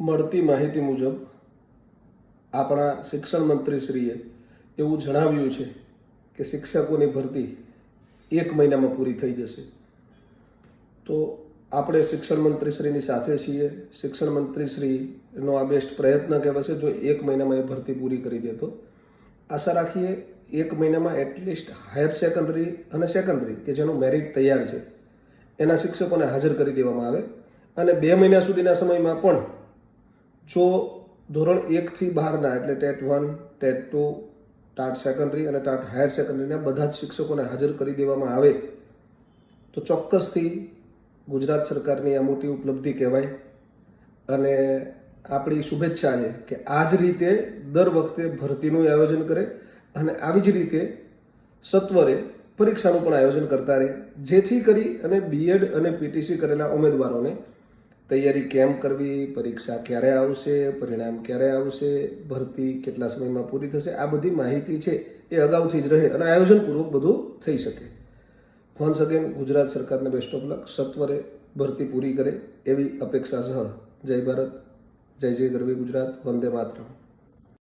મળતી માહિતી મુજબ આપણા શિક્ષણ મંત્રીશ્રીએ એવું જણાવ્યું છે કે શિક્ષકોની ભરતી 1 મહિનામાં પૂરી થઈ જશે. તો આપણે શિક્ષણ મંત્રીશ્રીની સાથે છીએ. શિક્ષણ મંત્રીશ્રીનો આ બેસ્ટ પ્રયત્ન કહેવાશે જો 1 મહિનામાં એ ભરતી પૂરી કરી દે તો. આશા રાખીએ 1 મહિનામાં એટલીસ્ટ હાયર સેકન્ડરી અને સેકન્ડરી કે જેનું મેરિટ તૈયાર છે એના શિક્ષકોને હાજર કરી દેવામાં આવે અને 2 મહિના સુધીના સમયમાં પણ જો ધોરણ 1 થી 12ના એટલે ટેટ 1, ટેટ 2, ટાટ સેકન્ડરી અને ટાટ હાયર સેકન્ડરીના બધા જ શિક્ષકોને હાજર કરી દેવામાં આવે તો ચોક્કસથી ગુજરાત સરકારની આ મોટી ઉપલબ્ધિ કહેવાય. અને આપણી શુભેચ્છા છે કે આ જ રીતે દર વખતે ભરતીનું આયોજન કરે અને આવી જ રીતે સત્વરે પરીક્ષાનું પણ આયોજન કરતા રહે, જેથી કરી અને બીએડ અને પીટીસી કરેલા ઉમેદવારોને તૈયારી કેમ કરવી, પરીક્ષા ક્યારે આવશે, પરિણામ ક્યારે આવશે, ભરતી કેટલા સમયમાં પૂરી થશે, આ બધી માહિતી છે એ અગાઉથી જ રહે અને આયોજનપૂર્વક બધું થઈ શકે. વન્સ અગેન ગુજરાત સરકારને બેસ્ટ ઓફ લક. સત્વરે ભરતી પૂરી કરે એવી અપેક્ષા સહ જય ભારત, જય જય ગરવી ગુજરાત, વંદે માતરમ.